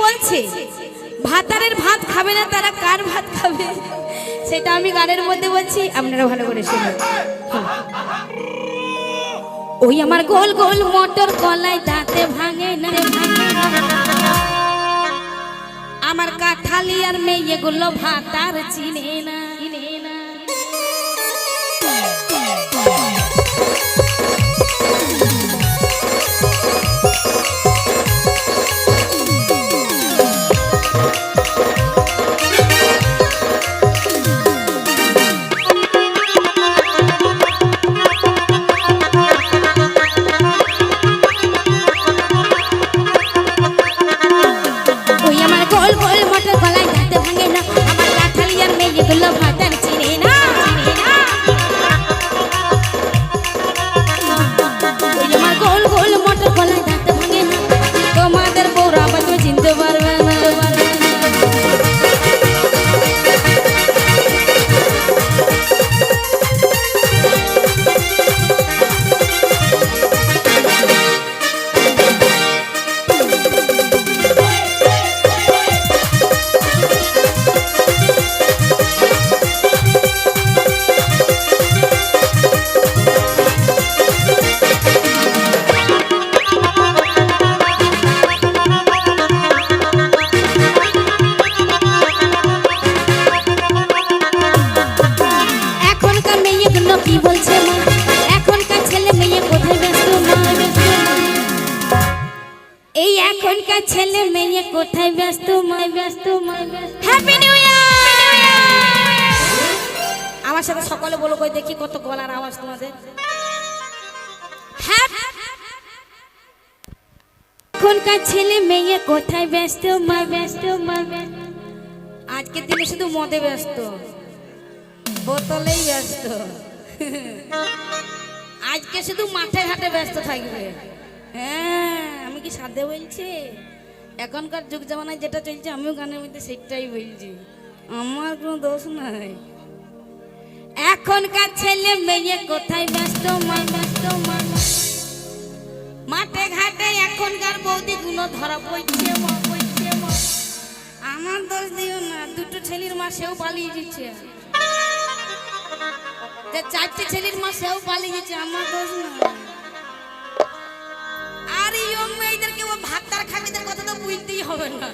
বলছে ভাতারের ভাত খাবে না তারা কার ভাত খাবে সেটা আমি গানের মধ্যে বলছি, আপনারা ভালো করে শুনুন। ওই আমার গোল গোল মটর কলাই দাঁতে ভাঙে না, আমার কাঠালি আর মেয়েগুলো ভাতার চিনে না। ছেলে মেয়ে কোথায় ব্যস্ত হ্যাপি নিউ ইয়ার। আমার সাথে সকলে বলো কই দেখি কত গলার আওয়াজ তোমাদের। এখনকার ছেলে মেয়ে কোথায় ব্যস্ত আজকের দিনে শুধু মদে ব্যস্ত, বোতলেই ব্যস্ত, আজকে শুধু মাঠে ঘাটে ব্যস্ত থাকবে। হ্যাঁ আমি কি সাধে বলছি, এখনকার যুগ জামানায় যেটা চলছে আমিও গানের মধ্যে সেটাই বলছি, আমার কোনো দোষ নাই। এখনকার ছেলে মেয়ে কোথায় ব্যস্ত মাঠে ঘাটে এখনকার বৌদি গুলো ধরা পড়ছে। আমার দোষ দিও না, দুটো ছেলের মা সেও পালিয়ে দিচ্ছে, চারটে ছেলের মা সেও পালিয়ে দিচ্ছে, আমার দোষ না। আর ইয়ং মেয়েদেরকে ও ভাতটার খাবিদের কথা তো বুঝতেই হবে না,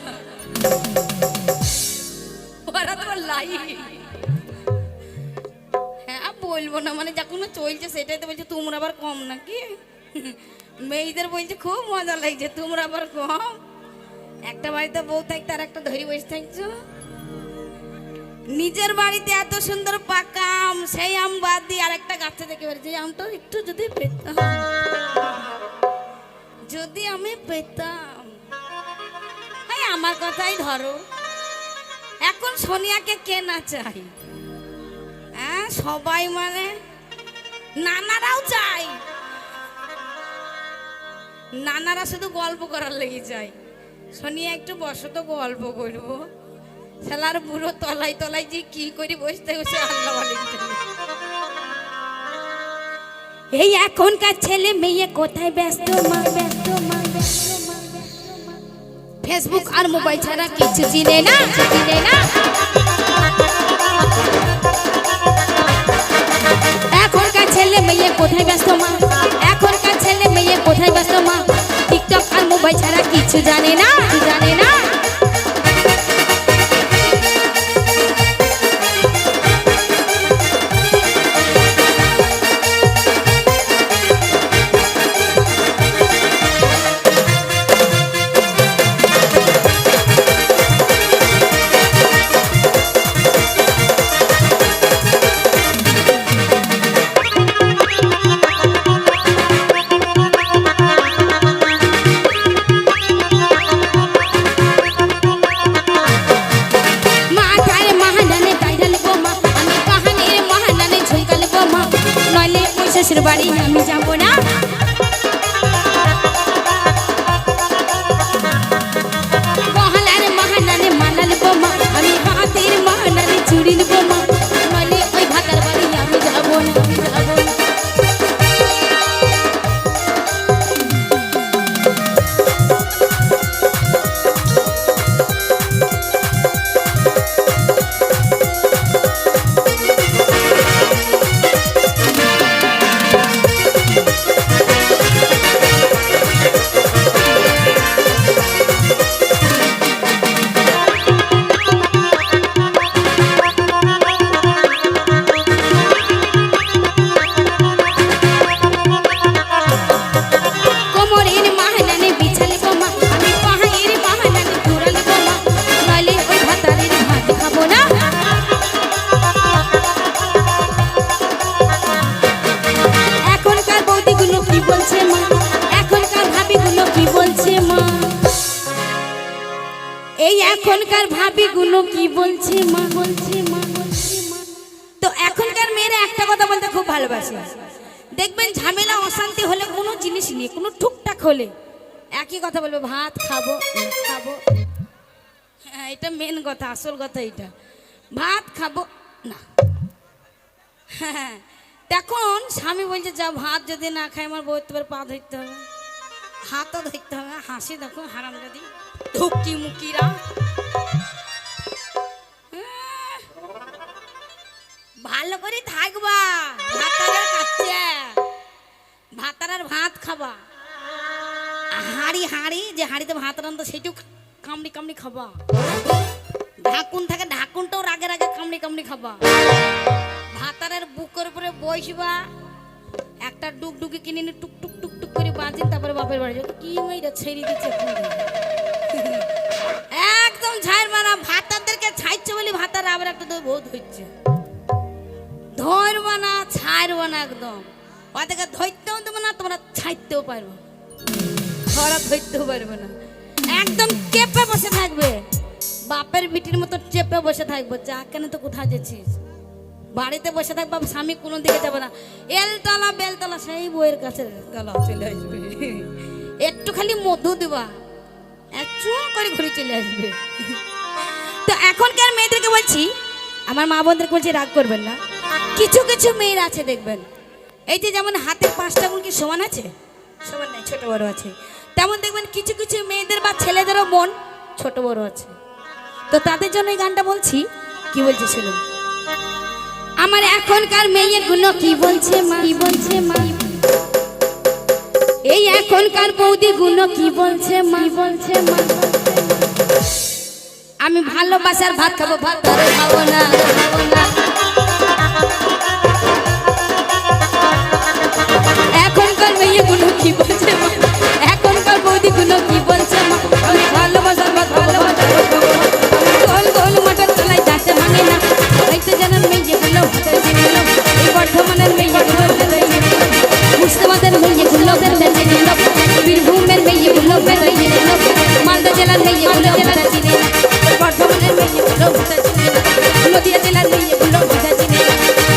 ওরা তো লাই। হ্যাঁ বলবো না, মানে যখন চলছে সেটাই তো বলছে তোমরা আবার কম নাকি। মেয়েদের বলছে খুব মজা লাগছে, তোমরা আবার কম। একটা বাড়িতে বউ থাকতে আর একটা ধরি বসে থাকছো। নিজের বাড়িতে এত সুন্দর পাকা আম, সেই আম বাদ দিয়ে আর একটা গাছে দেখে বেড়েছে আমটা একটু যদি পেতাম, যদি আমি পেতাম। আমার কথাই ধরো, এখন সোনিয়াকে কে না চাই? হ্যাঁ সবাই, মানে নানারাও চাই, নানারা শুধু গল্প করার লেগে চাই। সোনিয়া একটু বসো তো গল্প করবো, শালার বুড়ো তলাই তলাই যে কি করি বসতে বসে আল্লাহ বলে। এই এখনকার ছেলে মেয়ে কোথায় ব্যস্ত ফেসবুক আর মোবাইল ছাড়া কিছু চিনে না। এখনকার ছেলে মেয়ে কোথায় ব্যস্ত এখনকার ছেলে মেয়ে কোথায় ব্যস্ত টিকটক আর মোবাইল ছাড়া কিছু জানে না। এখনকার ভাবিগুলো কি বলছে মা বলছে মা বলছে মা। তো এখনকার মেয়েরা একটা কথা বলতে খুব ভালোবাসে। দেখবেন ঝামেলা অশান্তি হলে কোনো জিনিস নিয়ে কোনো টুকটাক হলে একই কথা বলবে, ভাত খাবো খাবো। হ্যাঁ, এটা মেন কথা, আসল কথা এটা, ভাত খাবো না। হ্যাঁ, তখন স্বামী বলছে যা ভাত যদি না খায় আমার বউ তোমার পা ধরতে হবে, হাতও ধরতে হবে। হাসি দেখো হারাম যদি ধুকি মুকিরা। ভালো করে থাকবা, ভাতার কাছে ভাতার আর ভাত খাবা। হাঁড়ি হাঁড়ি যে হাঁড়িতে ভাত রান্না সেটাও কামড়ি কামড়ি খাবা। ঢাকুন থাকে ঢাকুনটাও রাগে রাগে কামড়ি কামড়ি খাবা। ভাতারের বুকের উপরে বসবা, একটা ডুকডুকি কিনে নিয়ে টুক টুক টুক টুক করে বাজিন, তারপরে বাপের বাড়ি যাবে। কি মেয়েটা ছেড়ে দিচ্ছে একদম ছাড় মানা। ভাতারদেরকে ছাইছে বলে ভাতার আবার একটা বহুত হচ্ছে, ধরবা না ছাড়বা না একদম। ওদেরকে ধরতেও দেবো না, তোমরা ছাড়তেও পারবো, ধরা ধরতেও পারবে না। একদম চেপে বসে থাকবে, বাপের বিটির মতো চেপে বসে থাকবো। যা কেন তো কোথায় যাচ্ছিস, বাড়িতে বসে থাকবো, স্বামী কোনো দিকে যাবে না। এলতলা বেলতলা সেই বইয়ের কাছে গলা চলে আসবে, একটু খালি মধু দেবা, একটু করে ঘুরে চলে আসবে। তো এখনকার মেয়েদেরকে বলছি, আমার মা বোনদেরকে বলছি রাগ করবেন না। কিছু কিছু মেয়ের আছে দেখবেন, এই যে যেমন হাতের 5টা আঙুল কি সমান আছে, সমান নাই, ছোট বড় আছে। তেমন দেখবেন কিছু কিছু মেয়েদের বা ছেলেদেরও মন ছোট বড় আছে। তো তাদের জন্য এই গানটা বলছি, কি বলছি শুনুন। আমার এখনকার মেয়েগুলো কি বলছে মা, কি বলছে মা। এই এখনকার বৌদিগুলো কি বলছে মা, বলছে মা। আমি ভালোবাসার ভাত খাবো, ভাত খাবো না, খাবো না। এখনকার মেয়েগুলো কি বলছে মা, এখনকার বৌদিগুলো কি বলছে মা। আমি ভালোবাসার ভাত ভালোবাসার গোল গোল মটর চলাই যাতে মানে না। হয়তো জানার মেয়েগুলো ভাতের চিনিল, এই বর্ধমানের মেয়েগুলো ভাতের চিনিল, মুর্শিদাবাদের মেয়েগুলো ভাতের চিনিল, বীরভূমের মেয়েগুলো ভাতের চিনিল, মালদা জেলার মেয়েগুলো ভাতের চিনিল, বর্ধমানের মেয়েগুলো ভাতের চিনিল, নদিয়া জেলার মেয়েগুলো ভাতের চিনিল,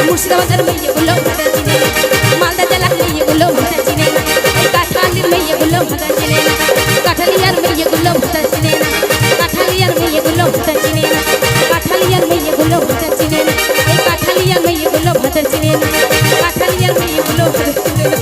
মুর্শিদাবাদের মেয়েগুলো ভাতের চিনিল, মালদা জেলার মেয়েগুলো ভাতের চিনিল, এই কাঠালির মেয়েগুলো ভাতের চিনিল, কাঠালিয়ার মেয়েগুলো ভাতের চিনিল, কাঠালিয়ার মেয়েগুলো ভাতের চিনিল, কাঠালিয়ার মেয়েগুলো ভাতের চিনিল, এই কাঠালিয়ার মেয়েগুলো ভাতের চিনিল, কাঠালিয়ার মেয়েগুলো ভাতের চিনিল।